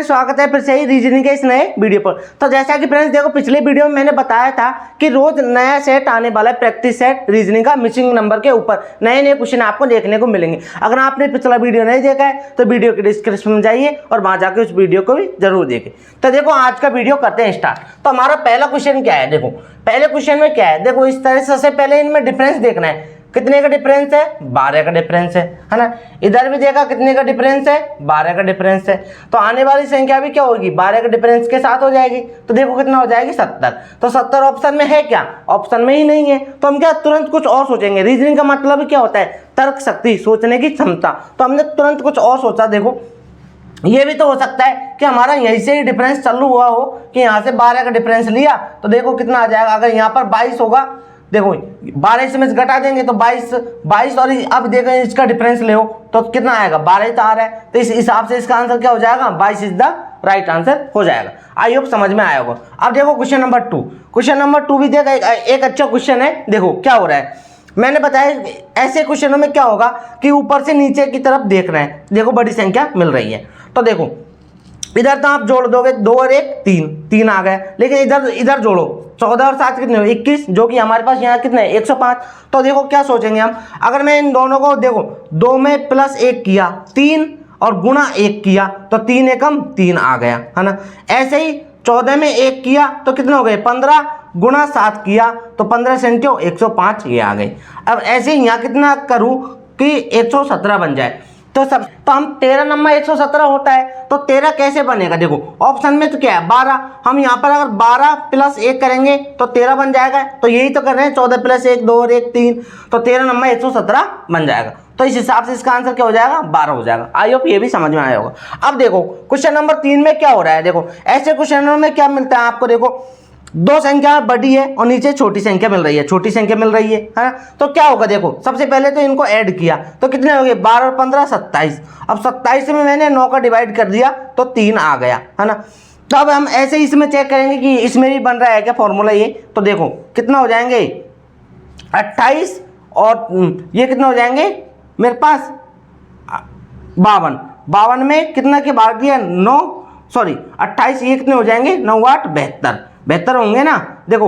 Friends, स्वागत है फिर से ही रीजनिंग के इस नए वीडियो पर। तो जैसा कि फ्रेंड्स देखो, पिछले वीडियो में मैंने बताया था कि रोज नया सेट आने वाला है, प्रैक्टिस सेट रीजनिंग का मिसिंग नंबर के ऊपर नए नए क्वेश्चन आपको देखने को मिलेंगे। अगर आपने पिछला वीडियो नहीं देखा है तो वीडियो के डिस्क्रिप्शन में जाइए और वहां जाकर उस वीडियो को भी जरूर देखें। तो देखो आज का वीडियो करते हैं स्टार्ट। तो हमारा पहला क्वेश्चन क्या है, देखो पहले क्वेश्चन में क्या है, देखो इस तरह से सबसे पहले इनमें डिफरेंस देखना है। कितने का डिफरेंस है? 12 का डिफरेंस है ना। इधर भी देखा कितने का डिफरेंस है? 12 का डिफरेंस है। तो आने वाली संख्या भी क्या होगी? 12 के डिफरेंस के साथ हो जाएगी। तो देखो कितना हो जाएगी? 70। तो 70 ऑप्शन में है क्या? ऑप्शन में ही नहीं है। तो हम क्या तुरंत कुछ और सोचेंगे। रीजनिंग का मतलब क्या होता है? तर्क शक्ति, सोचने की क्षमता। तो हमने तुरंत कुछ और सोचा। देखो ये भी तो हो सकता है कि हमारा यहीं से ही डिफरेंस चालू हुआ हो कि यहाँ से 12 का डिफरेंस लिया तो देखो कितना आ जाएगा। अगर यहाँ पर 22 होगा, देखो 12 इसमें से घटा देंगे तो 22 और अब देखो इसका डिफरेंस ले तो कितना आएगा? 12 तो आ रहा है। तो इस हिसाब से इसका आंसर क्या हो जाएगा? 22 इज द राइट आंसर हो जाएगा। आई होप समझ में आया होगा। अब देखो क्वेश्चन नंबर 2। क्वेश्चन नंबर 2 भी देखा, एक अच्छा क्वेश्चन है। देखो क्या हो रहा है, मैंने बताया ऐसे क्वेश्चनों में क्या होगा कि ऊपर से नीचे की तरफ देख रहे हैं। देखो बड़ी संख्या मिल रही है तो देखो इधर तो आप जोड़ दोगे 2 और 1 3 आ गए, लेकिन इधर जोड़ो 14 और 7 कितने हो? 21, जो कि हमारे पास यहाँ कितने 105। तो देखो क्या सोचेंगे हम, अगर मैं इन दोनों को देखो 2 में प्लस 1 किया 3 और गुणा 1 किया तो 3 एकम 3 आ गया, है ना। ऐसे ही 14 में 1 किया तो कितने हो गए? 15 गुणा 7 किया तो 15 संख्या 105 ये आ गई। अब ऐसे ही यहाँ कितना करूँ कि 117 बन जाए। तो हम 13 नंबर 117 होता है तो 13 कैसे बनेगा? देखो ऑप्शन में तो क्या है? 12। हम यहाँ पर अगर 12 प्लस 1 करेंगे तो 13 बन जाएगा। तो यही तो कर रहे हैं, 14 प्लस 1 2 और 1 3, तो 13 नंबर 117 बन जाएगा। तो इस हिसाब से इसका आंसर क्या हो जाएगा? 12 हो जाएगा। आई होप ये भी समझ में आया होगा। अब देखो क्वेश्चन नंबर 3 में क्या हो रहा है। देखो ऐसे क्वेश्चनों में क्या मिलता है आपको, देखो 2 संख्या बड़ी है और नीचे छोटी संख्या मिल रही है, छोटी संख्या मिल रही है ना। तो क्या होगा? देखो सबसे पहले तो इनको ऐड किया तो कितने हो गए? 12 और 15 27। अब 27 में मैंने 9 का डिवाइड कर दिया तो 3 आ गया, है ना। तो अब हम ऐसे ही इसमें चेक करेंगे कि इसमें भी बन रहा है क्या फॉर्मूला ये। तो देखो कितना हो जाएंगे 28 और ये कितना हो जाएंगे मेरे पास 52 में कितना के भाग दिया 9, सॉरी 28, ये कितने हो जाएंगे 9 8 72 होंगे ना। देखो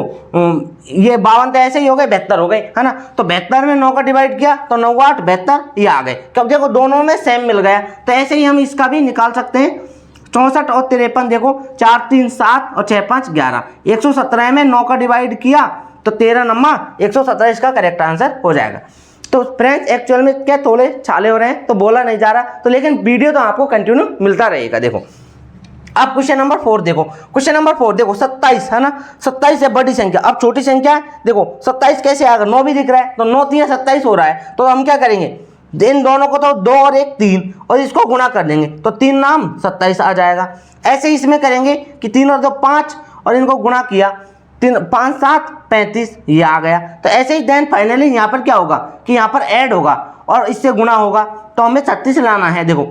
ये 52 तो ऐसे ही हो गए, 72 हो गए, है ना। तो 72 में 9 का डिवाइड किया तो 9 8 72 ये आ गए। कब देखो दोनों में सेम मिल गया। तो ऐसे ही हम इसका भी निकाल सकते हैं। 64 और 53, देखो 4 3 7 और 6 5 11। 117 में 9 का डिवाइड किया तो 13 नंबर 117 इसका करेक्ट आंसर हो जाएगा। तो फ्रेंड्स एक्चुअल में क्या तोले छाले हो रहे हैं तो बोला नहीं जा रहा, तो लेकिन वीडियो तो आपको कंटिन्यू मिलता रहेगा। देखो अब क्वेश्चन नंबर 4 देखो, क्वेश्चन नंबर 4 देखो 27, है ना। 27 है बड़ी संख्या। अब छोटी संख्या है, देखो 27 कैसे आएगा? 9 भी दिख रहा है तो 9 3 27 हो रहा है। तो हम क्या करेंगे, इन दोनों को तो 2 और 1 3 और इसको गुणा कर देंगे तो 3 नाम 27 आ जाएगा। ऐसे ही इसमें करेंगे कि 3 और 2 5 और इनको गुणा किया 3 5 7 35 ये आ गया। तो ऐसे ही देन फाइनली यहाँ पर क्या होगा कि यहाँ पर ऐड होगा और इससे गुणा होगा तो हमें 36 लाना है। देखो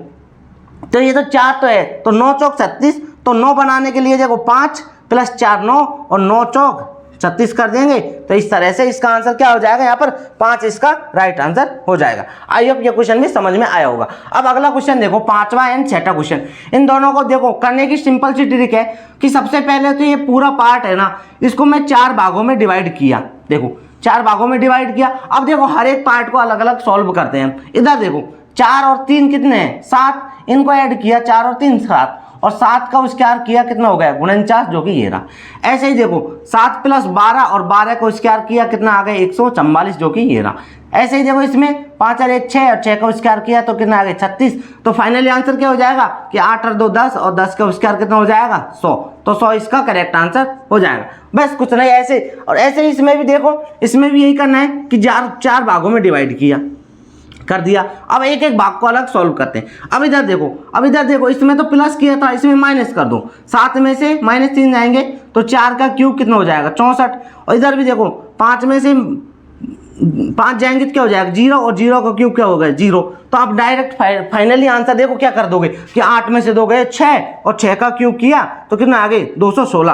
तो ये तो 4 तो है तो 9 चौक 36, तो 9 बनाने के लिए देखो 5 प्लस 4 9 और 9 चौक 36 कर देंगे। तो इस तरह से इसका आंसर क्या हो जाएगा? यहाँ पर 5 इसका राइट आंसर हो जाएगा। आई होप ये क्वेश्चन भी समझ में आया होगा। अब अगला क्वेश्चन देखो 5वां एंड 6वां क्वेश्चन। इन दोनों को देखो करने की सिंपल सी ट्रिक है कि सबसे पहले तो ये पूरा पार्ट है ना, इसको मैं 4 भागों में डिवाइड किया। देखो 4 भागों में डिवाइड किया। अब देखो हर एक पार्ट को अलग अलग सॉल्व करते हैं। इधर देखो 4 और 3 कितने हैं? 7, इनको ऐड किया 4 और 3 7 और 7 का स्क्वायर किया कितना हो गया 49, जो कि ये रहा। ऐसे ही देखो 7 प्लस 12 और 12 को स्क्वायर किया कितना आ गया 144, जो कि ये रहा। ऐसे ही देखो इसमें 5 और 1 6 और 6 का स्क्वायर किया तो कितना आ गया 36। तो फाइनली आंसर क्या हो जाएगा कि 8 और 2 10 और 10 का स्क्वायर कितना हो जाएगा 100। तो 100 इसका करेक्ट आंसर हो जाएगा। बस कुछ नहीं ऐसे। और ऐसे ही इसमें भी देखो, इसमें भी यही करना है कि 4 भागों में डिवाइड किया कर दिया। अब एक एक भाग को अलग सॉल्व करते हैं। अब इधर देखो इसमें तो प्लस किया था, इसमें माइनस कर दो। 7 में से -3 जाएंगे तो 4 का क्यूब कितना हो जाएगा 64। और इधर भी देखो 5 में से 5 जाएंगे तो क्या हो जाएगा 0 और 0 का क्यूब क्या हो गया 0। तो आप डायरेक्ट फाइनली आंसर देखो क्या कर दोगे कि 8 में से 2 गए 6 और 6 का क्यूब किया तो कितना आ गए 216।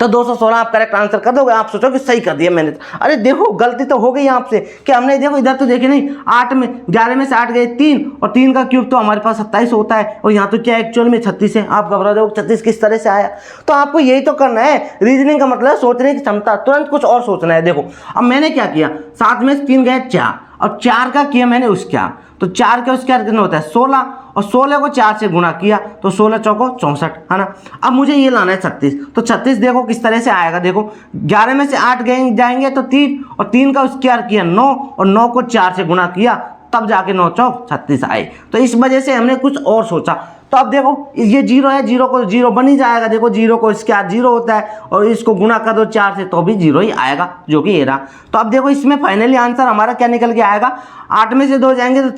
तो 216 आप करेक्ट आंसर कर दोगे। आप सोचो कि सही कर दिया मैंने, अरे देखो गलती तो हो गई आपसे कि हमने देखो इधर तो देखे नहीं, 8 में 11 में से 8 गए 3, और 3 का क्यूब तो हमारे पास 27 होता है, और यहाँ तो क्या एक्चुअल में 36 है। आप घबरा जाओ 36 किस तरह से आया, तो आपको यही तो करना है। रीजनिंग का मतलब सोचने की क्षमता, तुरंत कुछ और सोचना है। देखो अब मैंने क्या किया, 7 में से 3 गए 4, और 4 का किया मैंने उसका, तो 4 का उसका कितना होता है 16, और 16 को 4 से गुणा किया तो 16 चौको 64 है ना। अब मुझे ये लाना है 36, तो 36 देखो किस तरह से आएगा। देखो 11 में से 8 गए जाएंगे तो 3, और 3 का स्क्वायर किया 9, और 9 को 4 से गुणा किया तब जाके 9 चौक 36 आए। तो इस वजह से हमने कुछ और सोचा। तो अब देखो ये 0 है, 0 को 0 बन ही जाएगा। देखो 0 को स्क्वायर 0 होता है, और इसको गुणा कर दो 4 से तो भी 0 ही आएगा, जो कि ये रहा। तो अब देखो इसमें फाइनली आंसर हमारा क्या निकल के आएगा, 8 में से 2 जाएंगे तो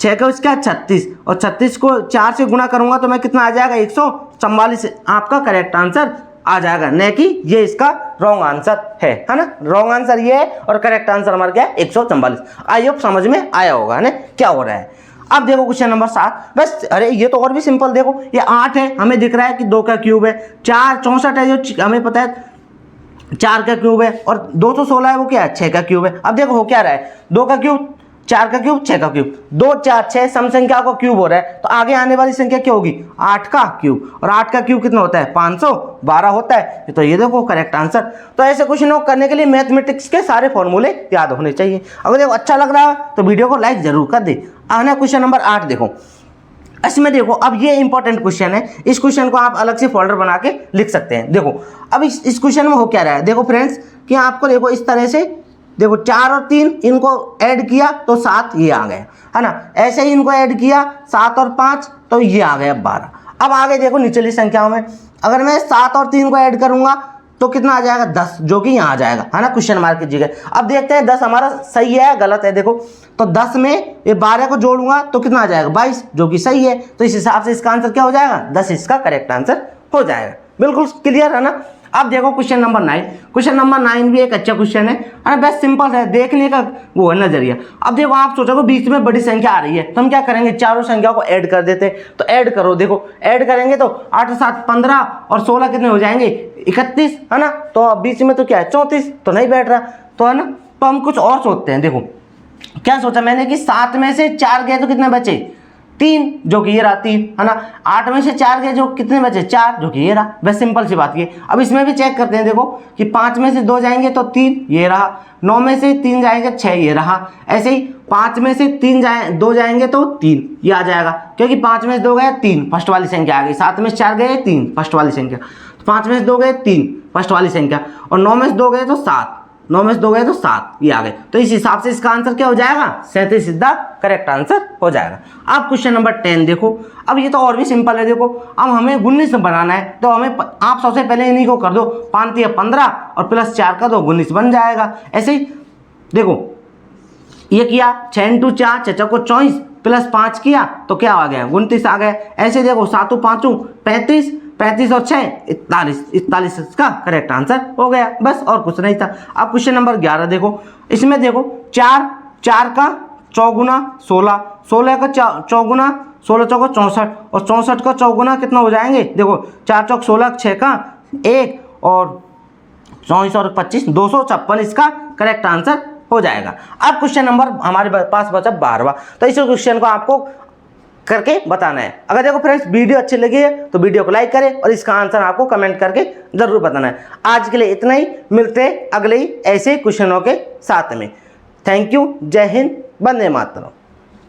6 का उसका 36, और 36 को 4 से गुणा करूंगा तो मैं कितना आ जाएगा 144 आपका करेक्ट आंसर आ जाएगा, न कि ये इसका रॉन्ग आंसर है ना। रॉन्ग आंसर ये है और करेक्ट आंसर हमारा क्या है 144। आई होप समझ में आया होगा ना क्या हो रहा है। अब देखो क्वेश्चन नंबर 7, बस अरे ये तो और भी सिंपल। देखो ये 8 है, हमें दिख रहा है कि 2 का क्यूब है, 4 64 है जो हमें पता है 4 का क्यूब है, और 216 है वो क्या है 6 का क्यूब है। अब देखो हो क्या रहा है, 2 का क्यूब 4 का क्यूब 6 का क्यूब, 2 4 6 सम संख्या का क्यूब हो रहा है, तो आगे आने वाली संख्या क्या होगी 8 का क्यूब, और 8 का क्यूब कितना होता है 512 होता है। तो ये देखो करेक्ट आंसर। तो ऐसे क्वेश्चन करने के लिए मैथमेटिक्स के सारे फॉर्मूले याद होने चाहिए। अगर देखो अच्छा लग रहा है तो वीडियो को लाइक जरूर कर दे। आना क्वेश्चन नंबर 8 देखो, इसमें देखो अब ये इंपॉर्टेंट क्वेश्चन है, इस क्वेश्चन को आप अलग से फोल्डर बना के लिख सकते हैं। देखो अब इस क्वेश्चन में हो क्या रहा है, देखो फ्रेंड्स कि आपको देखो इस तरह से देखो 4 और 3 इनको ऐड किया तो 7 ये आ गया है ना, ऐसे ही इनको ऐड किया 7 और 5 तो ये आ गया 12। अब आगे देखो निचली संख्याओं में अगर मैं 7 और 3 को ऐड करूंगा तो कितना आ जाएगा 10, जो कि यहाँ आ जाएगा है ना, क्वेश्चन मार्क कीजिएगा। अब देखते हैं 10 हमारा सही है गलत है। देखो तो 10 में ये 12 को जोड़ूंगा तो कितना आ जाएगा 22, जो कि सही है। तो इस हिसाब से इसका आंसर क्या हो जाएगा 10 इसका करेक्ट आंसर हो जाएगा। बिल्कुल क्लियर है ना। अब देखो क्वेश्चन नंबर 9, क्वेश्चन नंबर 9 भी एक अच्छा क्वेश्चन है ना, बेस्ट सिंपल है, देखने का वो है नजरिया। अब देखो आप सोचोगे बीच में बड़ी संख्या आ रही है तो हम क्या करेंगे, चारों संख्याओं को ऐड कर देते। तो ऐड करो, देखो ऐड करेंगे तो 8 7 15 और 16 कितने हो जाएंगे 31 है ना। तो बीच में तो क्या है 34, तो नहीं बैठ रहा तो है ना। तो हम कुछ और सोचते हैं। देखो क्या सोचा मैंने कि 7 में से 4 गए तो कितने बचे 3, जो कि ये रहा 3 है ना। 8 में से 4 गए जो कितने बचे 4, जो कि ये रहा। बस सिंपल सी बात ये। अब इसमें भी चेक करते हैं। देखो कि 5 में से 2 जाएंगे तो 3 ये रहा, 9 में से 3 जाएंगे 6 ये रहा, ऐसे ही 5 में से 2 जाएंगे तो 3 ये आ जाएगा, क्योंकि 5 में से 2 गए 3 फर्स्ट वाली संख्या आ गई। 7 में से 4 गए 3 फर्स्ट वाली संख्या, 5 में से 2 गए 3 फर्स्ट वाली संख्या, और 9 में से 2 गए तो 7, 9 में से 2 गए तो 7 ये आ गए। तो इस हिसाब से इसका आंसर क्या हो जाएगा 37 सीधा करेक्ट आंसर हो जाएगा। अब क्वेश्चन नंबर 10 देखो, अब ये तो और भी सिंपल है। देखो अब हमें 19 बनाना है तो हमें आप सबसे पहले इन्हीं को कर दो, 5 या 15 और प्लस 4 का दो 19 बन जाएगा। ऐसे ही देखो ये किया 6 × 4 6 को 24 प्लस 5 किया तो क्या आ गया 29 आ गया। ऐसे देखो 7 5 35, 35 और 6 41, 41 इसका करेक्ट आंसर हो गया। बस और कुछ नहीं था। अब क्वेश्चन नंबर 11 देखो, इसमें देखो 4 का चौगुना 16, 16 का चौगुना 16 चौको 64, और 64 का चौगुना कितना हो जाएंगे। देखो 4 चौक 16, 6 का 1 और 24 और 25 256 इसका करेक्ट आंसर हो जाएगा। अब क्वेश्चन नंबर हमारे पास बचा 12वां। तो इस क्वेश्चन को आपको करके बताना है। अगर देखो फ्रेंड्स वीडियो अच्छी लगी है तो वीडियो को लाइक करें और इसका आंसर आपको कमेंट करके जरूर बताना है। आज के लिए इतना ही, मिलते हैं अगले ही ऐसे क्वेश्चनों के साथ में। थैंक यू, जय हिंद, वंदे मातरम।